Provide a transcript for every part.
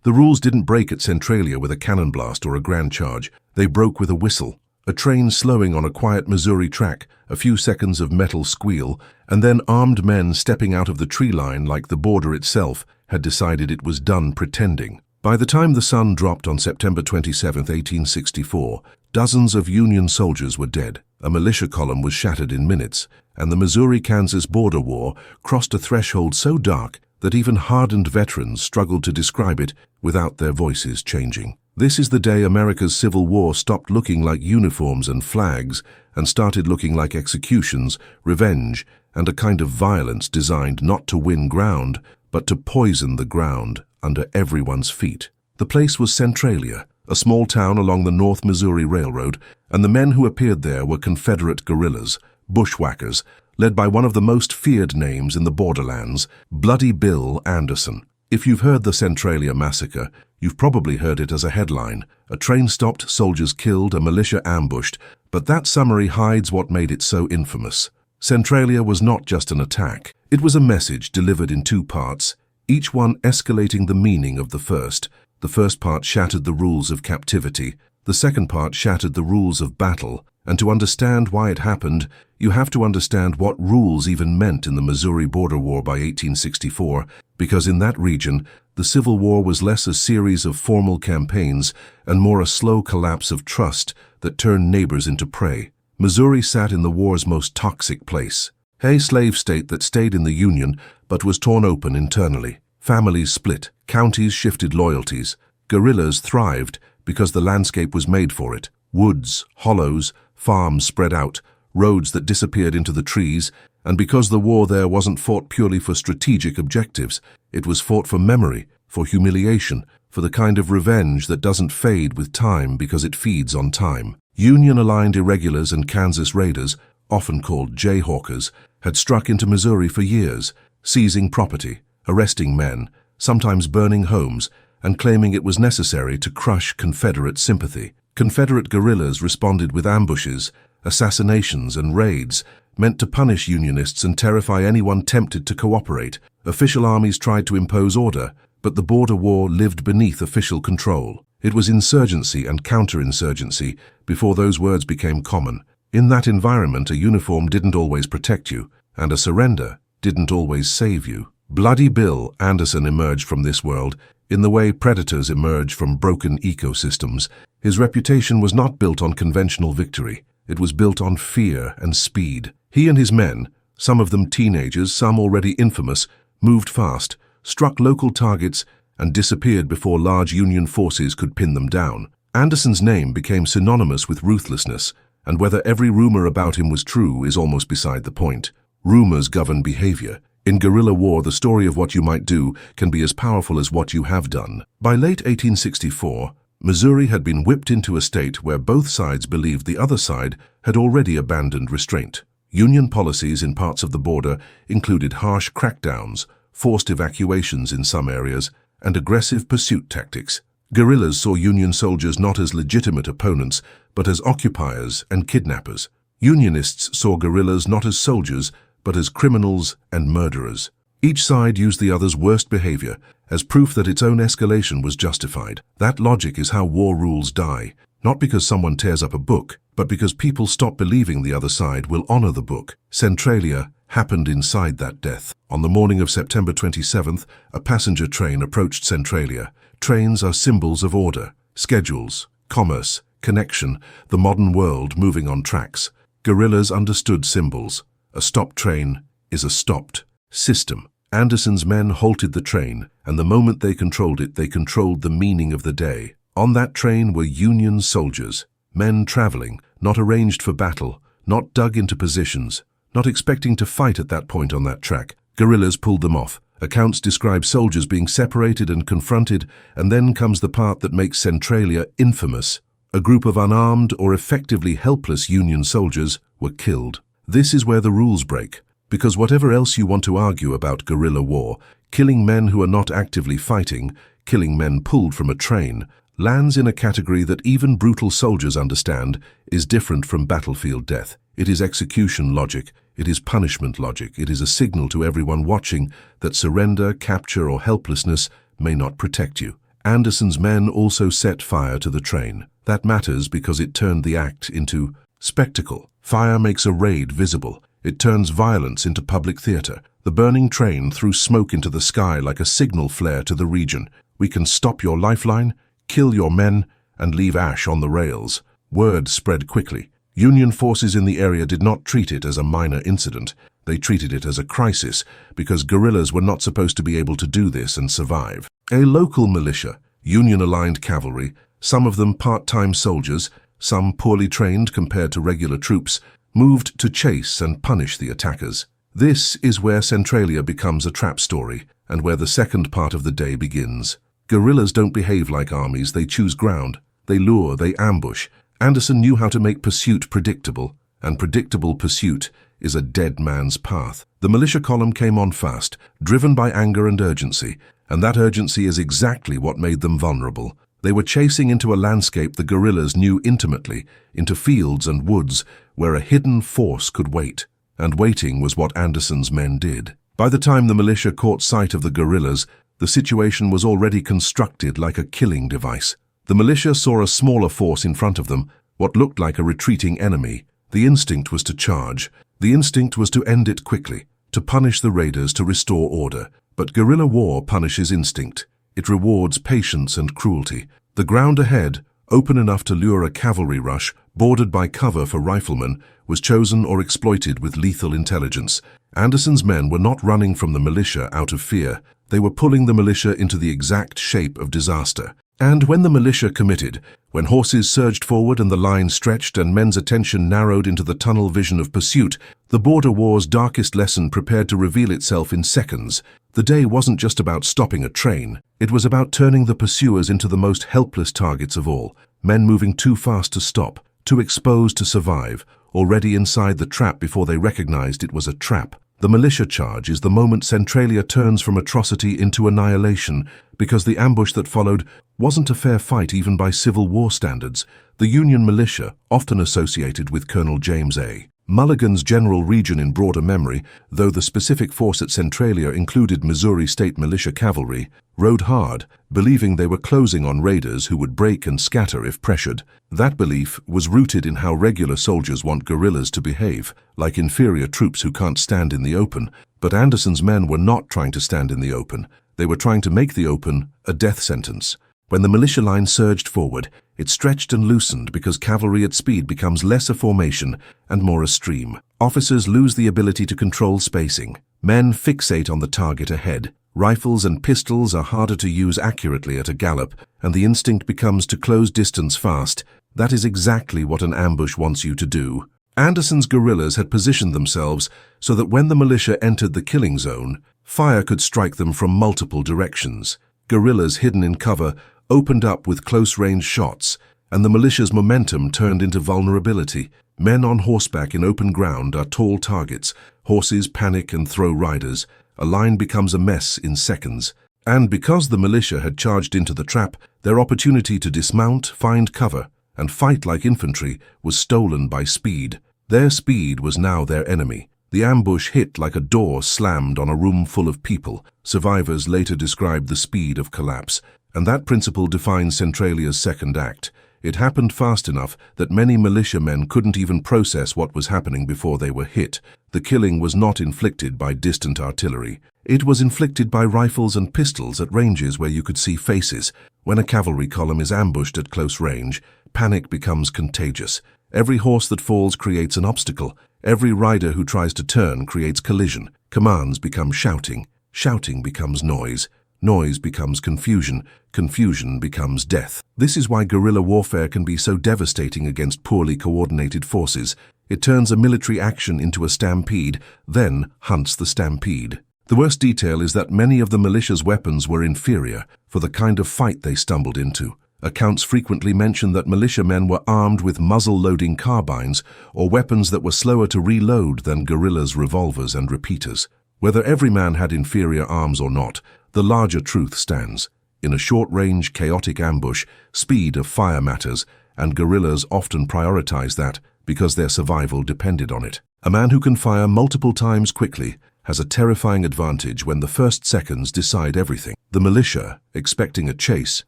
The rules didn't break at Centralia with a cannon blast or a grand charge. They broke with a whistle. A train slowing on a quiet Missouri track, a few seconds of metal squeal, and then armed men stepping out of the tree line like the border itself had decided it was done pretending. By the time the sun dropped on September 27, 1864, dozens of Union soldiers were dead. A militia column was shattered in minutes, and the Missouri-Kansas border war crossed a threshold so dark that even hardened veterans struggled to describe it without their voices changing. This is the day America's Civil War stopped looking like uniforms and flags and started looking like executions, revenge, and a kind of violence designed not to win ground, but to poison the ground under everyone's feet. The place was Centralia, a small town along the North Missouri Railroad, and the men who appeared there were Confederate guerrillas, bushwhackers, led by one of the most feared names in the borderlands, Bloody Bill Anderson. If you've heard the Centralia massacre, you've probably heard it as a headline. A train stopped, soldiers killed, a militia ambushed, but that summary hides what made it so infamous. Centralia was not just an attack. It was a message delivered in two parts, each one escalating the meaning of the first. The first part shattered the rules of captivity. The second part shattered the rules of battle. And to understand why it happened, you have to understand what rules even meant in the Missouri Border War by 1864, because in that region, the Civil War was less a series of formal campaigns and more a slow collapse of trust that turned neighbors into prey. Missouri sat in the war's most toxic place. A slave state that stayed in the Union but was torn open internally. Families split, counties shifted loyalties. Guerrillas thrived because the landscape was made for it. Woods, hollows, farms spread out, roads that disappeared into the trees, and because the war there wasn't fought purely for strategic objectives, it was fought for memory, for humiliation, for the kind of revenge that doesn't fade with time because it feeds on time. Union-aligned irregulars and Kansas raiders, often called Jayhawkers, had struck into Missouri for years, seizing property, arresting men, sometimes burning homes, and claiming it was necessary to crush Confederate sympathy. Confederate guerrillas responded with ambushes, assassinations, and raids, meant to punish Unionists and terrify anyone tempted to cooperate. Official armies tried to impose order, but the border war lived beneath official control. It was insurgency and counterinsurgency before those words became common. In that environment, a uniform didn't always protect you, and a surrender didn't always save you. Bloody Bill Anderson emerged from this world in the way predators emerge from broken ecosystems. His reputation was not built on conventional victory. It was built on fear and speed. He and his men, some of them teenagers, some already infamous, moved fast, struck local targets, and disappeared before large Union forces could pin them down. Anderson's name became synonymous with ruthlessness, and whether every rumor about him was true is almost beside the point. Rumors govern behavior. In guerrilla war, the story of what you might do can be as powerful as what you have done. By late 1864, Missouri had been whipped into a state where both sides believed the other side had already abandoned restraint. Union policies in parts of the border included harsh crackdowns, forced evacuations in some areas, and aggressive pursuit tactics. Guerrillas saw Union soldiers not as legitimate opponents, but as occupiers and kidnappers. Unionists saw guerrillas not as soldiers, but as criminals and murderers. Each side used the other's worst behavior as proof that its own escalation was justified. That logic is how war rules die, not because someone tears up a book, but because people stop believing the other side will honor the book. Centralia happened inside that death. On the morning of September 27th, a passenger train approached Centralia. Trains are symbols of order, schedules, commerce, connection, the modern world moving on tracks. Guerrillas understood symbols. A stopped train is a stopped system. Anderson's men halted the train, and the moment they controlled it, they controlled the meaning of the day. On that train were Union soldiers, men traveling, not arranged for battle, not dug into positions, not expecting to fight at that point on that track. Guerrillas pulled them off. Accounts describe soldiers being separated and confronted, and then comes the part that makes Centralia infamous. A group of unarmed or effectively helpless Union soldiers were killed. This is where the rules break, because whatever else you want to argue about guerrilla war, killing men who are not actively fighting, killing men pulled from a train, lands in a category that even brutal soldiers understand is different from battlefield death. It is execution logic, it is punishment logic, it is a signal to everyone watching that surrender, capture, or helplessness may not protect you. Anderson's men also set fire to the train. That matters because it turned the act into spectacle. Fire makes a raid visible. It turns violence into public theater. The burning train threw smoke into the sky like a signal flare to the region. We can stop your lifeline, kill your men, and leave ash on the rails. Word spread quickly. Union forces in the area did not treat it as a minor incident. They treated it as a crisis because guerrillas were not supposed to be able to do this and survive. A local militia, Union-aligned cavalry, some of them part-time soldiers, some poorly trained compared to regular troops, moved to chase and punish the attackers. This is where Centralia becomes a trap story and where the second part of the day begins. Guerrillas don't behave like armies, they choose ground. They lure, they ambush. Anderson knew how to make pursuit predictable, and predictable pursuit is a dead man's path. The militia column came on fast, driven by anger and urgency, and that urgency is exactly what made them vulnerable. They were chasing into a landscape the guerrillas knew intimately, into fields and woods where a hidden force could wait. And waiting was what Anderson's men did. By the time the militia caught sight of the guerrillas, the situation was already constructed like a killing device. The militia saw a smaller force in front of them, what looked like a retreating enemy. The instinct was to charge. The instinct was to end it quickly, to punish the raiders, to restore order. But guerrilla war punishes instinct. It rewards patience and cruelty. The ground ahead, open enough to lure a cavalry rush, bordered by cover for riflemen, was chosen or exploited with lethal intelligence. Anderson's men were not running from the militia out of fear. They were pulling the militia into the exact shape of disaster. And when the militia committed, when horses surged forward and the line stretched and men's attention narrowed into the tunnel vision of pursuit, the border war's darkest lesson prepared to reveal itself in seconds. The day wasn't just about stopping a train. It was about turning the pursuers into the most helpless targets of all. Men moving too fast to stop, too exposed to survive, already inside the trap before they recognized it was a trap. The militia charge is the moment Centralia turns from atrocity into annihilation, because the ambush that followed wasn't a fair fight even by Civil War standards. The Union militia, often associated with Colonel James A. Mulligan's general region in broader memory, though the specific force at Centralia included Missouri State Militia Cavalry, rode hard, believing they were closing on raiders who would break and scatter if pressured. That belief was rooted in how regular soldiers want guerrillas to behave, like inferior troops who can't stand in the open. But Anderson's men were not trying to stand in the open. They were trying to make the open a death sentence. When the militia line surged forward, it stretched and loosened because cavalry at speed becomes less a formation and more a stream. Officers lose the ability to control spacing. Men fixate on the target ahead. Rifles and pistols are harder to use accurately at a gallop, and the instinct becomes to close distance fast. That is exactly what an ambush wants you to do. Anderson's guerrillas had positioned themselves so that when the militia entered the killing zone, fire could strike them from multiple directions. Guerrillas hidden in cover opened up with close-range shots, and the militia's momentum turned into vulnerability. Men on horseback in open ground are tall targets. Horses panic and throw riders. A line becomes a mess in seconds. And because the militia had charged into the trap, their opportunity to dismount, find cover, and fight like infantry was stolen by speed. Their speed was now their enemy. The ambush hit like a door slammed on a room full of people. Survivors later described the speed of collapse. And that principle defines Centralia's second act. It happened fast enough that many militiamen couldn't even process what was happening before they were hit. The killing was not inflicted by distant artillery. It was inflicted by rifles and pistols at ranges where you could see faces. When a cavalry column is ambushed at close range, panic becomes contagious. Every horse that falls creates an obstacle. Every rider who tries to turn creates collision. Commands become shouting. Shouting becomes noise. Noise becomes confusion. Confusion becomes death. This is why guerrilla warfare can be so devastating against poorly coordinated forces. It turns a military action into a stampede, then hunts the stampede. The worst detail is that many of the militia's weapons were inferior for the kind of fight they stumbled into. Accounts frequently mention that militiamen were armed with muzzle-loading carbines or weapons that were slower to reload than guerrillas' revolvers and repeaters. Whether every man had inferior arms or not, the larger truth stands. In a short-range, chaotic ambush, speed of fire matters, and guerrillas often prioritize that because their survival depended on it. A man who can fire multiple times quickly has a terrifying advantage when the first seconds decide everything. The militia, expecting a chase,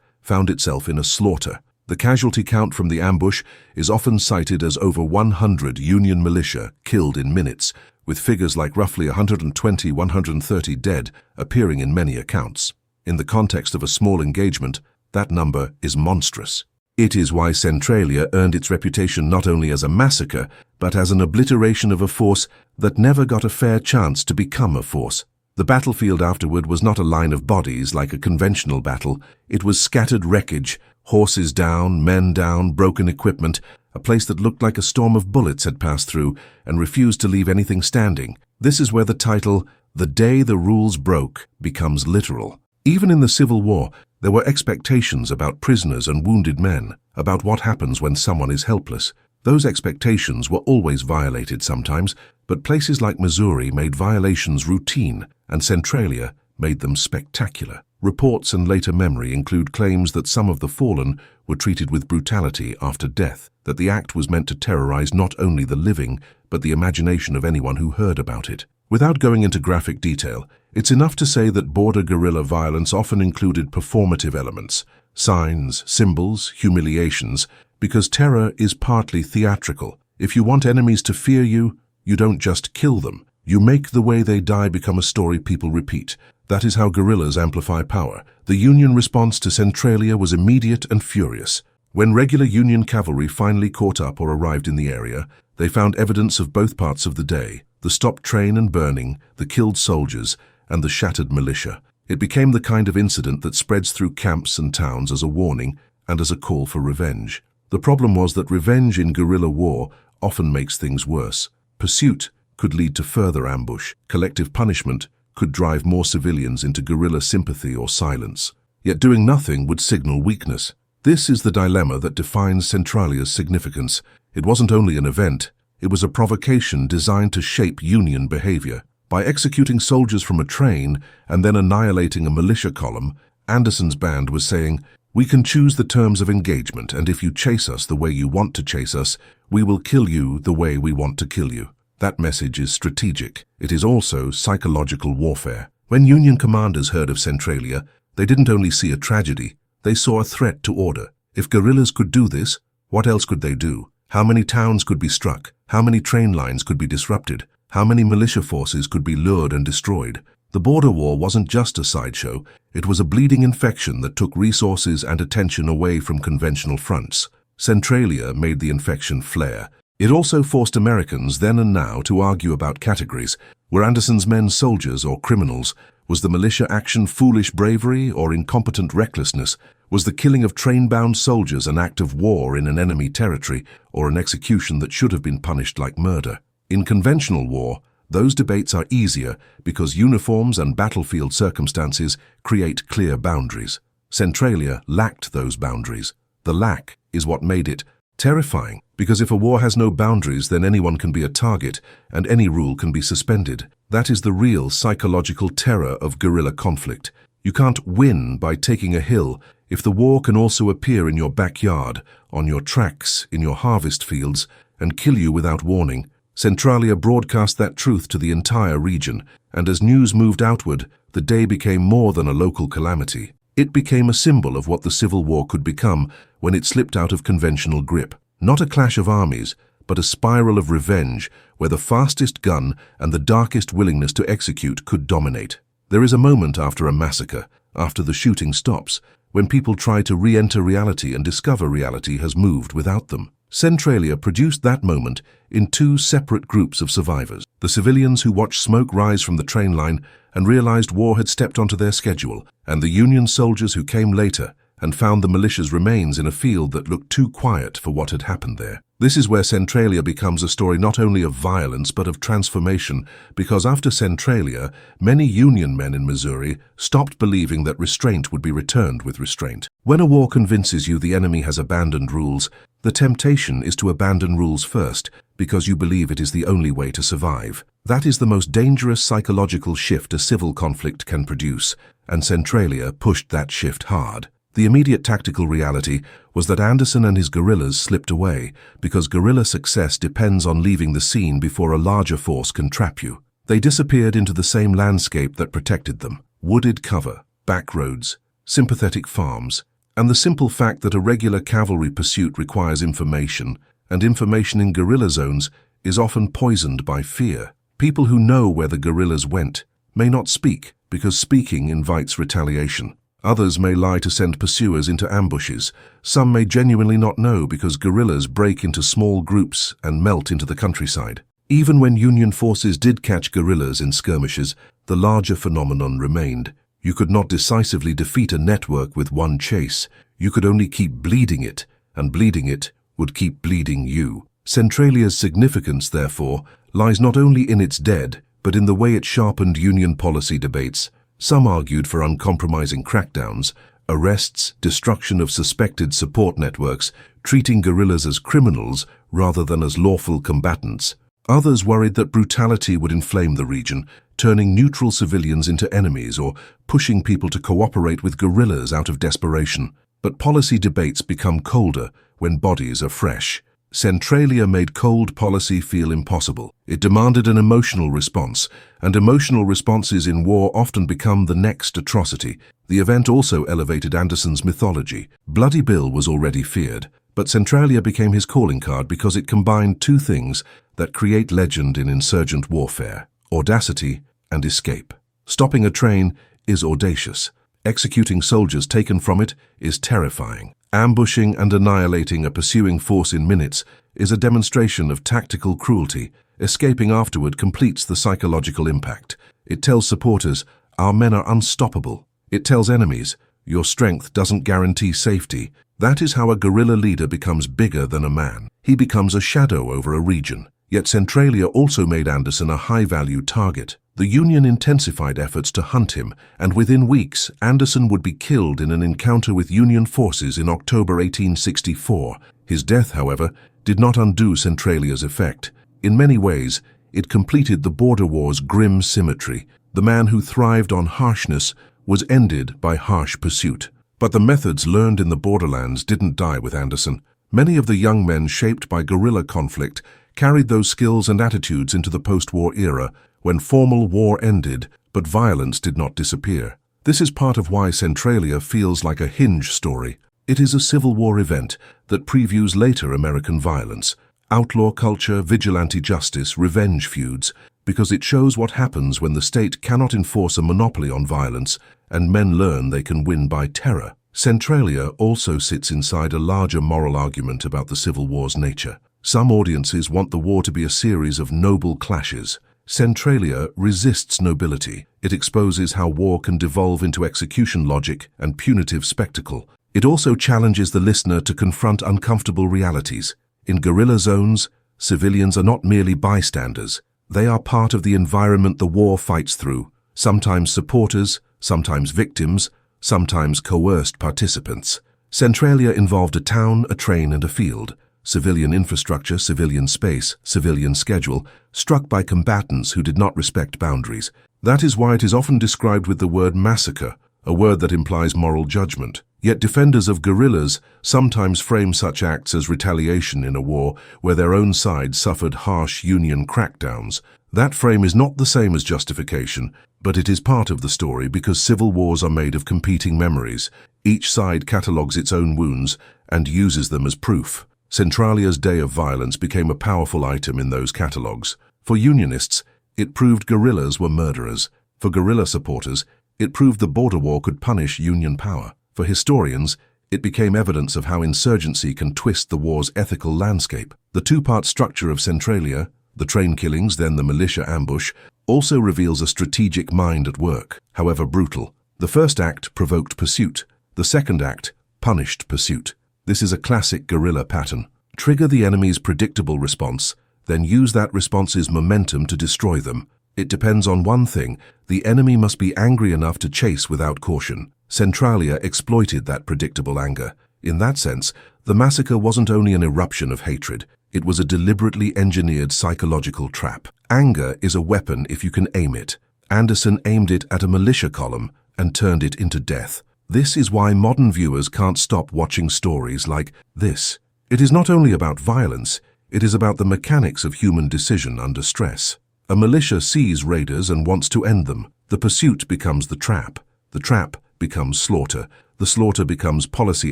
found itself in a slaughter. The casualty count from the ambush is often cited as over 100 Union militia killed in minutes, with figures like roughly 120–130 dead appearing in many accounts. In the context of a small engagement, that number is monstrous. It is why Centralia earned its reputation not only as a massacre, but as an obliteration of a force that never got a fair chance to become a force. The battlefield afterward was not a line of bodies like a conventional battle. It was scattered wreckage, horses down, men down, broken equipment, a place that looked like a storm of bullets had passed through and refused to leave anything standing. This is where the title, "The Day the Rules Broke," becomes literal. Even in the Civil War, there were expectations about prisoners and wounded men, about what happens when someone is helpless. Those expectations were always violated sometimes, but places like Missouri made violations routine, and Centralia made them spectacular. Reports and later memory include claims that some of the fallen were treated with brutality after death, that the act was meant to terrorize not only the living, but the imagination of anyone who heard about it. Without going into graphic detail, it's enough to say that border guerrilla violence often included performative elements, signs, symbols, humiliations, because terror is partly theatrical. If you want enemies to fear you, you don't just kill them. You make the way they die become a story people repeat. That is how guerrillas amplify power. The Union response to Centralia was immediate and furious. When regular Union cavalry finally caught up or arrived in the area, they found evidence of both parts of the day: the stopped train and burning, the killed soldiers, and the shattered militia. It became the kind of incident that spreads through camps and towns as a warning and as a call for revenge. The problem was that revenge in guerrilla war often makes things worse. Pursuit could lead to further ambush. Collective punishment could drive more civilians into guerrilla sympathy or silence. Yet doing nothing would signal weakness. This is the dilemma that defines Centralia's significance. It wasn't only an event, it was a provocation designed to shape Union behavior. By executing soldiers from a train and then annihilating a militia column, Anderson's band was saying, "We can choose the terms of engagement, and if you chase us the way you want to chase us, we will kill you the way we want to kill you." That message is strategic. It is also psychological warfare. When Union commanders heard of Centralia, they didn't only see a tragedy, they saw a threat to order. If guerrillas could do this, what else could they do? How many towns could be struck? How many train lines could be disrupted? How many militia forces could be lured and destroyed? The border war wasn't just a sideshow, it was a bleeding infection that took resources and attention away from conventional fronts. Centralia made the infection flare. It also forced Americans then and now to argue about categories. Were Anderson's men soldiers or criminals? Was the militia action foolish bravery or incompetent recklessness? Was the killing of train-bound soldiers an act of war in an enemy territory, or an execution that should have been punished like murder? In conventional war, those debates are easier because uniforms and battlefield circumstances create clear boundaries. Centralia lacked those boundaries. The lack is what made it terrifying, because if a war has no boundaries, then anyone can be a target and any rule can be suspended. That is the real psychological terror of guerrilla conflict. You can't win by taking a hill if the war can also appear in your backyard, on your tracks, in your harvest fields, and kill you without warning. Centralia broadcast that truth to the entire region, and as news moved outward, the day became more than a local calamity. It became a symbol of what the Civil War could become when it slipped out of conventional grip. Not a clash of armies, but a spiral of revenge where the fastest gun and the darkest willingness to execute could dominate. There is a moment after a massacre, after the shooting stops, when people try to re-enter reality and discover reality has moved without them. Centralia produced that moment in two separate groups of survivors. The civilians who watched smoke rise from the train line and realized war had stepped onto their schedule, and the Union soldiers who came later and found the militia's remains in a field that looked too quiet for what had happened there. This is where Centralia becomes a story not only of violence but of transformation, because after Centralia, many Union men in Missouri stopped believing that restraint would be returned with restraint. When a war convinces you the enemy has abandoned rules, the temptation is to abandon rules first, because you believe it is the only way to survive. That is the most dangerous psychological shift a civil conflict can produce, and Centralia pushed that shift hard. The immediate tactical reality was that Anderson and his guerrillas slipped away, because guerrilla success depends on leaving the scene before a larger force can trap you. They disappeared into the same landscape that protected them: wooded cover, back roads, sympathetic farms, And the simple fact that a regular cavalry pursuit requires information, and information in guerrilla zones is often poisoned by fear. People who know where the guerrillas went may not speak because speaking invites retaliation. Others may lie to send pursuers into ambushes. Some may genuinely not know because guerrillas break into small groups and melt into the countryside. Even when Union forces did catch guerrillas in skirmishes, the larger phenomenon remained. You could not decisively defeat a network with one chase. You could only keep bleeding it, and bleeding it would keep bleeding you. Centralia's significance, therefore, lies not only in its dead, but in the way it sharpened Union policy debates. Some argued for uncompromising crackdowns, arrests, destruction of suspected support networks, treating guerrillas as criminals rather than as lawful combatants. Others worried that brutality would inflame the region, turning neutral civilians into enemies or pushing people to cooperate with guerrillas out of desperation. But policy debates become colder when bodies are fresh. Centralia made cold policy feel impossible. It demanded an emotional response, and emotional responses in war often become the next atrocity. The event also elevated Anderson's mythology. Bloody Bill was already feared, but Centralia became his calling card because it combined two things that create legend in insurgent warfare: audacity and escape. Stopping a train is audacious. Executing soldiers taken from it is terrifying. Ambushing and annihilating a pursuing force in minutes is a demonstration of tactical cruelty. Escaping afterward completes the psychological impact. It tells supporters, our men are unstoppable. It tells enemies, your strength doesn't guarantee safety. That is how a guerrilla leader becomes bigger than a man. He becomes a shadow over a region. Yet Centralia also made Anderson a high-value target. The Union intensified efforts to hunt him, and within weeks, Anderson would be killed in an encounter with Union forces in October 1864. His death, however, did not undo Centralia's effect. In many ways, it completed the border war's grim symmetry. The man who thrived on harshness was ended by harsh pursuit. But the methods learned in the borderlands didn't die with Anderson. Many of the young men shaped by guerrilla conflict carried those skills and attitudes into the post-war era, when formal war ended, but violence did not disappear. This is part of why Centralia feels like a hinge story. It is a Civil War event that previews later American violence, outlaw culture, vigilante justice, revenge feuds, because it shows what happens when the state cannot enforce a monopoly on violence and men learn they can win by terror. Centralia also sits inside a larger moral argument about the Civil War's nature. Some audiences want the war to be a series of noble clashes. Centralia resists nobility. It exposes how war can devolve into execution logic and punitive spectacle. It also challenges the listener to confront uncomfortable realities. In guerrilla zones, civilians are not merely bystanders. They are part of the environment the war fights through, sometimes supporters, sometimes victims, sometimes coerced participants. Centralia involved a town, a train, and a field. Civilian infrastructure, civilian space, civilian schedule, struck by combatants who did not respect boundaries. That is why it is often described with the word massacre, a word that implies moral judgment. Yet defenders of guerrillas sometimes frame such acts as retaliation in a war where their own side suffered harsh Union crackdowns. That frame is not the same as justification, but it is part of the story because civil wars are made of competing memories. Each side catalogues its own wounds and uses them as proof. Centralia's day of violence became a powerful item in those catalogues. For Unionists, it proved guerrillas were murderers. For guerrilla supporters, it proved the border war could punish Union power. For historians, it became evidence of how insurgency can twist the war's ethical landscape. The two-part structure of Centralia, the train killings, then the militia ambush, also reveals a strategic mind at work, however brutal. The first act provoked pursuit. The second act punished pursuit. This is a classic guerrilla pattern. Trigger the enemy's predictable response, then use that response's momentum to destroy them. It depends on one thing: the enemy must be angry enough to chase without caution. Centralia exploited that predictable anger. In that sense, the massacre wasn't only an eruption of hatred, it was a deliberately engineered psychological trap. Anger is a weapon if you can aim it. Anderson aimed it at a militia column and turned it into death. This is why modern viewers can't stop watching stories like this. It is not only about violence, it is about the mechanics of human decision under stress. A militia sees raiders and wants to end them. The pursuit becomes the trap. The trap becomes slaughter. The slaughter becomes policy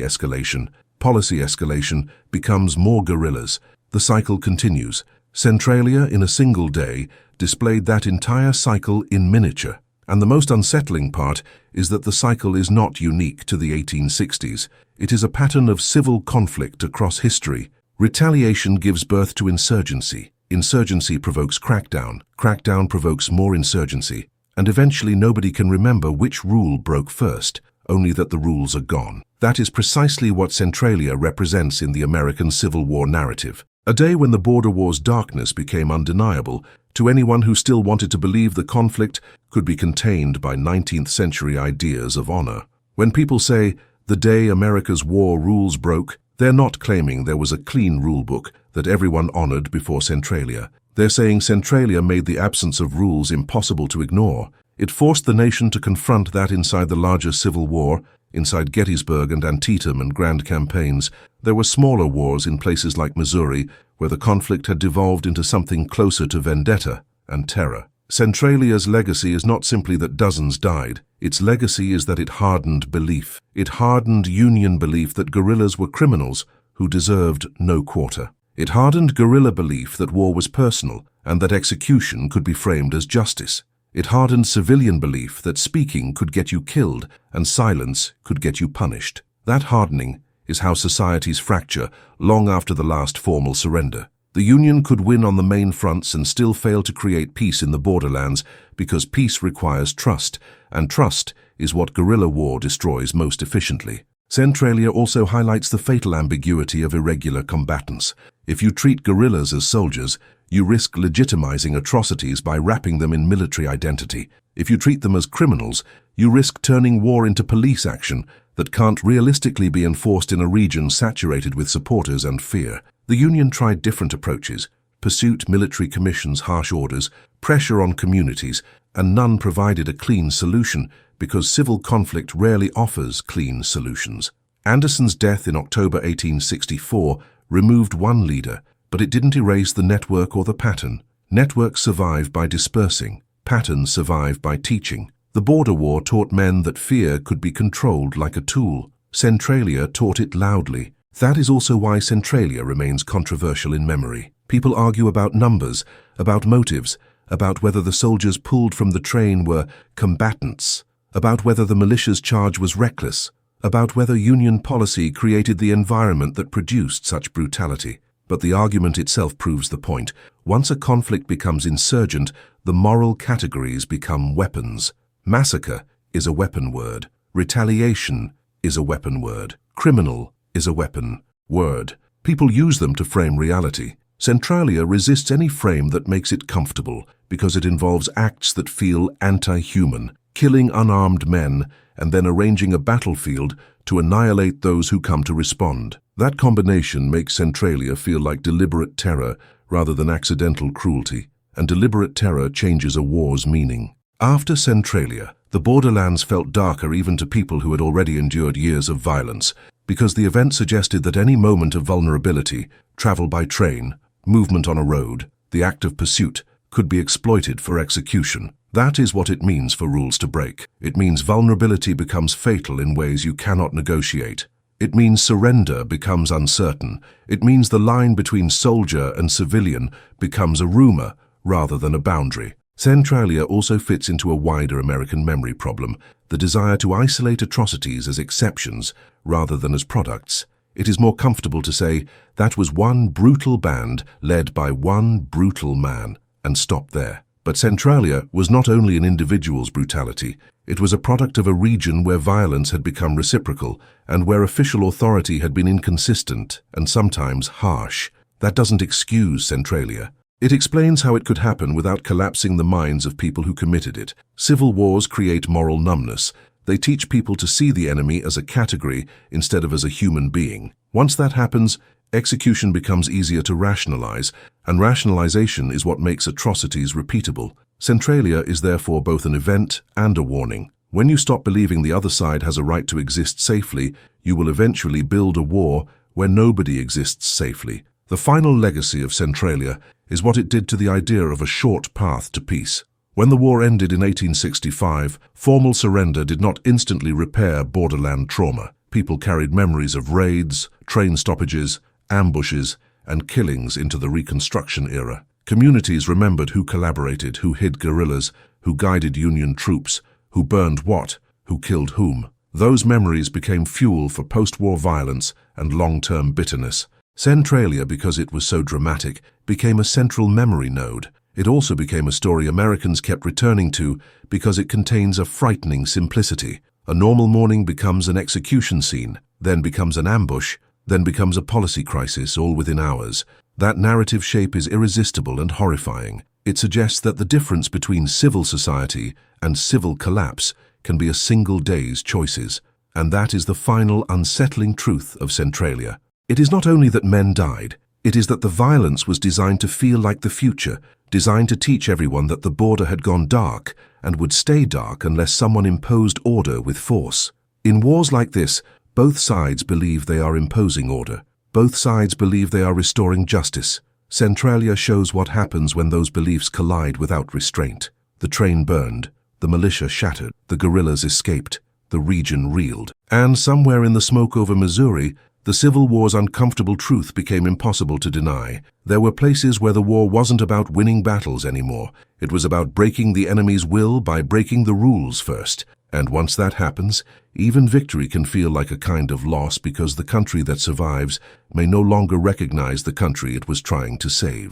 escalation. Policy escalation becomes more guerrillas. The cycle continues. Centralia, in a single day, displayed that entire cycle in miniature. And the most unsettling part is that the cycle is not unique to the 1860s. It is a pattern of civil conflict across history. Retaliation gives birth to insurgency. Insurgency provokes crackdown. Crackdown provokes more insurgency. And eventually nobody can remember which rule broke first, only that the rules are gone. That is precisely what Centralia represents in the American Civil War narrative. A day when the border war's darkness became undeniable to anyone who still wanted to believe the conflict could be contained by 19th century ideas of honor. When people say, the day America's war rules broke, they're not claiming there was a clean rulebook that everyone honored before Centralia. They're saying Centralia made the absence of rules impossible to ignore. It forced the nation to confront that inside the larger Civil War, inside Gettysburg and Antietam and grand campaigns. There were smaller wars in places like Missouri, where the conflict had devolved into something closer to vendetta and terror. Centralia's legacy is not simply that dozens died. Its legacy is that it hardened belief. It hardened Union belief that guerrillas were criminals who deserved no quarter. It hardened guerrilla belief that war was personal and that execution could be framed as justice. It hardened civilian belief that speaking could get you killed and silence could get you punished. That hardening is how societies fracture long after the last formal surrender. The Union could win on the main fronts and still fail to create peace in the borderlands because peace requires trust, and trust is what guerrilla war destroys most efficiently. Centralia also highlights the fatal ambiguity of irregular combatants. If you treat guerrillas as soldiers, you risk legitimizing atrocities by wrapping them in military identity. If you treat them as criminals, you risk turning war into police action that can't realistically be enforced in a region saturated with supporters and fear. The Union tried different approaches: pursuit, military commissions, harsh orders, pressure on communities, and none provided a clean solution because civil conflict rarely offers clean solutions. Anderson's death in October 1864 removed one leader, but it didn't erase the network or the pattern. Networks survive by dispersing. Patterns survive by teaching. The border war taught men that fear could be controlled like a tool. Centralia taught it loudly. That is also why Centralia remains controversial in memory. People argue about numbers, about motives, about whether the soldiers pulled from the train were combatants, about whether the militia's charge was reckless, about whether Union policy created the environment that produced such brutality. But the argument itself proves the point. Once a conflict becomes insurgent, the moral categories become weapons. Massacre is a weapon word. Retaliation is a weapon word. Criminal is a weapon word. People use them to frame reality. Centralia resists any frame that makes it comfortable because it involves acts that feel anti-human, killing unarmed men and then arranging a battlefield to annihilate those who come to respond. That combination makes Centralia feel like deliberate terror rather than accidental cruelty, and deliberate terror changes a war's meaning. After Centralia, the borderlands felt darker even to people who had already endured years of violence, because the event suggested that any moment of vulnerability, travel by train, movement on a road, the act of pursuit, could be exploited for execution. That is what it means for rules to break. It means vulnerability becomes fatal in ways you cannot negotiate. It means surrender becomes uncertain. It means the line between soldier and civilian becomes a rumor rather than a boundary. Centralia also fits into a wider American memory problem, the desire to isolate atrocities as exceptions rather than as products. It is more comfortable to say, that was one brutal band led by one brutal man, and stop there. But Centralia was not only an individual's brutality, it was a product of a region where violence had become reciprocal and where official authority had been inconsistent and sometimes harsh. That doesn't excuse Centralia. It explains how it could happen without collapsing the minds of people who committed it. Civil wars create moral numbness. They teach people to see the enemy as a category instead of as a human being. Once that happens, execution becomes easier to rationalize, and rationalization is what makes atrocities repeatable. Centralia is therefore both an event and a warning. When you stop believing the other side has a right to exist safely, you will eventually build a war where nobody exists safely. The final legacy of Centralia is what it did to the idea of a short path to peace. When the war ended in 1865, formal surrender did not instantly repair borderland trauma. People carried memories of raids, train stoppages, ambushes, and killings into the Reconstruction era. Communities remembered who collaborated, who hid guerrillas, who guided Union troops, who burned what, who killed whom. Those memories became fuel for post-war violence and long-term bitterness. Centralia, because it was so dramatic, became a central memory node. It also became a story Americans kept returning to because it contains a frightening simplicity. A normal morning becomes an execution scene, then becomes an ambush, then becomes a policy crisis, all within hours. That narrative shape is irresistible and horrifying. It suggests that the difference between civil society and civil collapse can be a single day's choices. And that is the final unsettling truth of Centralia. It is not only that men died, it is that the violence was designed to feel like the future, designed to teach everyone that the border had gone dark and would stay dark unless someone imposed order with force. In wars like this, both sides believe they are imposing order. Both sides believe they are restoring justice. Centralia shows what happens when those beliefs collide without restraint. The train burned, the militia shattered, the guerrillas escaped, the region reeled. And somewhere in the smoke over Missouri, the Civil War's uncomfortable truth became impossible to deny. There were places where the war wasn't about winning battles anymore. It was about breaking the enemy's will by breaking the rules first. And once that happens, even victory can feel like a kind of loss because the country that survives may no longer recognize the country it was trying to save.